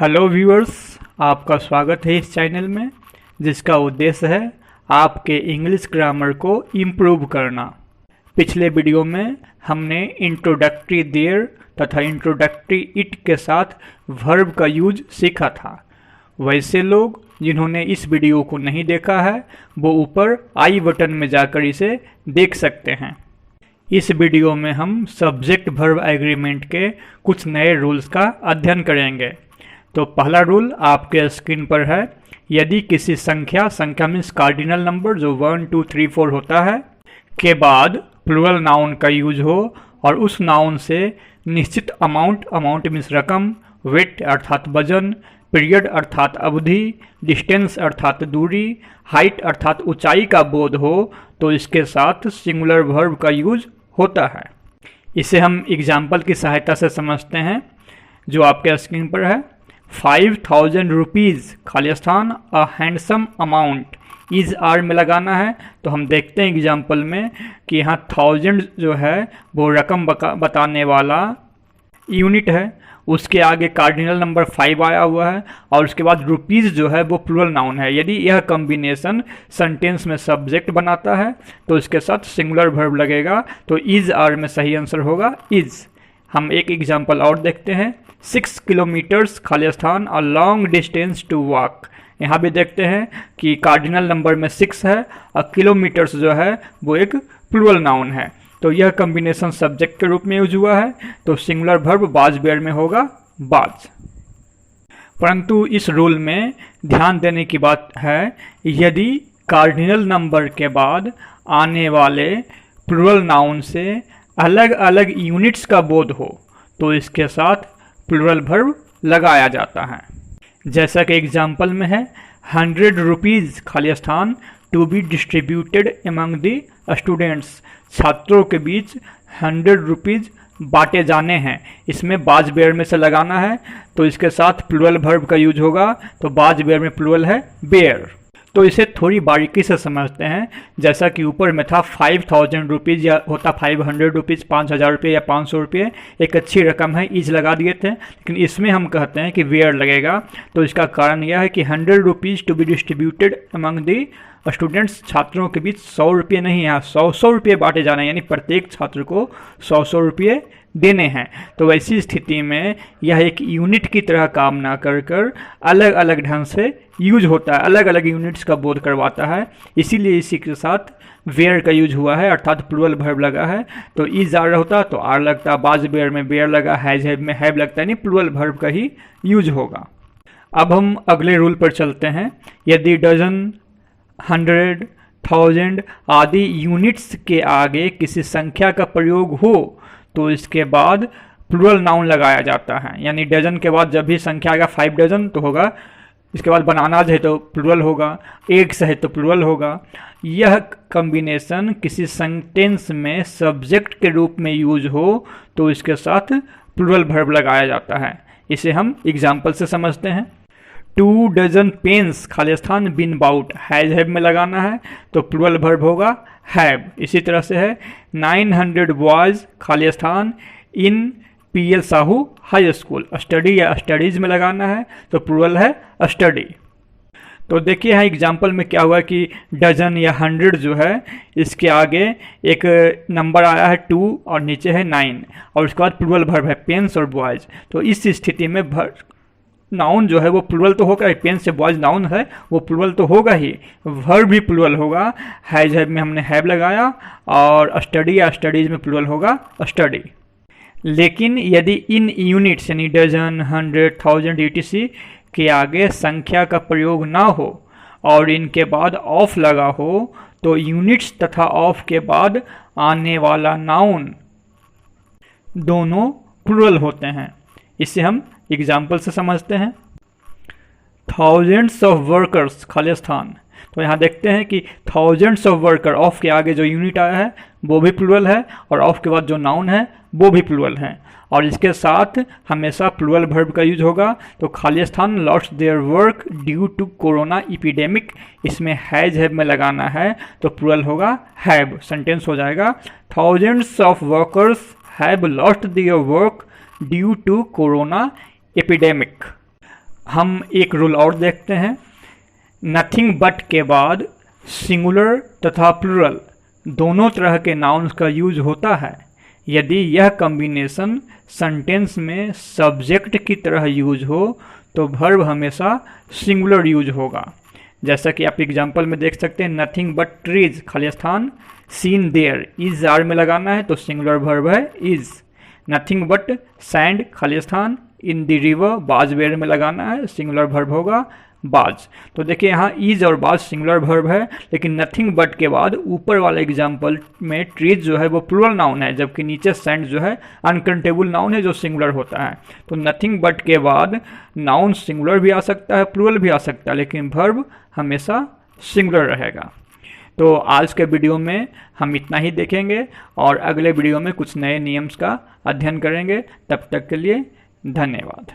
Hello viewers, आपका स्वागत है इस चैनल में जिसका उद्देश्य है आपके इंग्लिश ग्रामर को इम्प्रूव करना। पिछले वीडियो में हमने इंट्रोडक्टरी देयर तथा इंट्रोडक्टरी इट के साथ वर्ब का यूज सीखा था। वैसे लोग जिन्होंने इस वीडियो को नहीं देखा है वो ऊपर आई बटन में जाकर इसे देख सकते हैं। इस वीडियो में हम सब्जेक्ट वर्ब एग्रीमेंट के कुछ नए रूल्स का अध्ययन करेंगे। तो पहला रूल आपके स्क्रीन पर है। यदि किसी संख्या मीन्स कार्डिनल नंबर जो 1, 2, 3, 4 होता है के बाद प्लूरल नाउन का यूज हो और उस नाउन से निश्चित अमाउंट मीन्स रकम, वेट अर्थात वजन, पीरियड अर्थात अवधि, डिस्टेंस अर्थात दूरी, हाइट अर्थात ऊंचाई का बोध हो तो इसके साथ सिंगुलर वर्ब का यूज होता है। इसे हम एग्जाम्पल की सहायता से समझते हैं जो आपके स्क्रीन पर है। 5000 रुपीज़ खाली स्थान a handsome amount is are में लगाना है। तो हम देखते हैं एग्जाम्पल में कि यहाँ 1000 जो है वो रकम बताने वाला यूनिट है, उसके आगे कार्डिनल नंबर 5 आया हुआ है और उसके बाद रुपीज़ जो है वो प्लूरल नाउन है। यदि यह कॉम्बिनेशन सेंटेंस में सब्जेक्ट बनाता है तो इसके साथ सिंगुलर वर्ब लगेगा, तो इज आर में सही आंसर होगा इज। हम एक एग्जाम्पल और देखते हैं। 6 किलोमीटर्स खाली स्थान a long distance to walk. यहाँ भी देखते हैं कि कार्डिनल नंबर में 6 है और किलोमीटर्स जो है वो एक प्लूरल नाउन है, तो यह कॉम्बिनेशन सब्जेक्ट के रूप में यूज हुआ है, तो सिंगुलर वर्ब बाज बेयर में होगा बाज। परंतु इस रूल में ध्यान देने की बात है, यदि कार्डिनल नंबर के बाद आने वाले प्लूरल नाउन से अलग अलग यूनिट्स का बोध हो तो इसके साथ प्लूरल वर्ब लगाया जाता है। जैसा कि एग्जाम्पल में है 100 रुपीज़ खाली स्थान to be distributed among the students. छात्रों के बीच 100 रुपीज़ बांटे जाने हैं। इसमें बाज बेयर में से लगाना है तो इसके साथ प्लूरल वर्ब का यूज होगा, तो बाज बेयर में प्लूरल है बेयर। तो इसे थोड़ी बारीकी से समझते हैं। जैसा कि ऊपर में था 5000 रुपीज़ या होता 500 रुपीज़, 5000 रुपये या 500 रुपये एक अच्छी रकम है, इज लगा दिए थे। लेकिन इसमें हम कहते हैं कि वेयर लगेगा, तो इसका कारण यह है कि 100 rupees to be distributed among the students, छात्रों के बीच 100 रुपये नहीं, यहाँ 100 रुपये बांटे जाना है, यानी प्रत्येक छात्र को 100 रुपये देने हैं। तो वैसी स्थिति में यह एक यूनिट की तरह काम ना कर अलग अलग ढंग से यूज होता है, अलग अलग यूनिट्स का बोध करवाता है। इसीलिए इसी के साथ वेयर का यूज हुआ है, अर्थात प्लूरल वर्ब लगा है। तो इज आर होता तो आर लगता, बाज बेयर में बेयर लगा, हैज हैव में हैव लगता है, यानी प्लूरल वर्ब का ही यूज होगा। अब हम अगले रूल पर चलते हैं। यदि डजन, 100, 1000 आदि यूनिट्स के आगे किसी संख्या का प्रयोग हो तो इसके बाद प्लूरल नाउन लगाया जाता है। यानी डजन के बाद जब भी संख्या आएगा 5 डजन तो होगा, इसके बाद बनानाज है तो प्लूरल होगा, एग्स है तो प्लूरल होगा। यह कॉम्बिनेशन किसी सेंटेंस में सब्जेक्ट के रूप में यूज हो तो इसके साथ प्लूरल वर्ब लगाया जाता है। इसे हम एग्जाम्पल से समझते हैं। 2 डजन पेन्स खाली स्थान बिन बाउट, हैज हैव में लगाना है तो प्लूरल वर्ब होगा हैव। इसी तरह से है 900 बॉयज खाली स्थान इन PL Sahu high school, study या स्टडीज में लगाना है तो प्लूरल है स्टडी। तो देखिए यहाँ एग्जाम्पल में क्या हुआ कि डजन या 100 जो है इसके आगे एक नंबर आया है 2 और नीचे है 9 और उसके बाद प्लूरल वर्ब है पेन्स और बॉयज। तो इस स्थिति में नाउन जो है वो प्लूरल तो होगा ही, पेन से बॉयज नाउन है वो प्लूरल तो होगा ही, वर्ब भी प्लूरल होगा। हैज हैव में हमने हैव लगाया और स्टडी या स्टडीज में प्लूरल होगा स्टडी। लेकिन यदि इन यूनिट्स यानी डजन, 100, 1000 etc के आगे संख्या का प्रयोग ना हो और इनके बाद ऑफ लगा हो तो यूनिट्स तथा ऑफ के बाद आने वाला नाउन दोनों प्लूरल होते हैं। इसे हम एग्जाम्पल से समझते हैं। थाउजेंड्स ऑफ वर्कर्स खाली स्थान, तो यहाँ देखते हैं कि थाउजेंड्स ऑफ वर्कर, ऑफ के आगे जो यूनिट आया है वो भी प्लूरल है और ऑफ के बाद जो नाउन है वो भी प्लूरल है और इसके साथ हमेशा प्लूरल वर्ब का यूज होगा। तो खाली स्थान lost their work due to corona epidemic, इसमें हैज हैव में लगाना है तो प्लूरल होगा हैव। सेंटेंस हो जाएगा thousands of workers have lost their work due to corona epidemic. हम एक रूल और देखते हैं। नथिंग बट के बाद सिंगुलर तथा प्लूरल दोनों तरह के नाउन्स का यूज होता है यदि यह कॉम्बिनेशन सेंटेंस में सब्जेक्ट की तरह यूज हो तो वर्ब हमेशा सिंगुलर यूज होगा। जैसा कि आप एग्जांपल में देख सकते हैं, नथिंग बट ट्रीज खाली स्थान, सीन देयर, इज आर में लगाना है तो सिंगुलर वर्ब है इज। नथिंग बट सैंड खाली स्थान, इन द रिवर, बाज वेयर में लगाना है, सिंगुलर वर्ब होगा बाज। तो देखिए यहाँ इज और बाज सिंगुलर वर्ब है, लेकिन नथिंग बट के बाद ऊपर वाले एग्जांपल में ट्रीज जो है वो प्लूरल नाउन है, जबकि नीचे सैंड जो है अनकाउंटेबल नाउन है जो सिंगुलर होता है। तो नथिंग बट के बाद नाउन सिंगुलर भी आ सकता है, प्लूरल भी आ सकता है, लेकिन वर्ब हमेशा सिंगुलर रहेगा। तो आज के वीडियो में हम इतना ही देखेंगे और अगले वीडियो में कुछ नए नियम्स का अध्ययन करेंगे। तब तक के लिए धन्यवाद।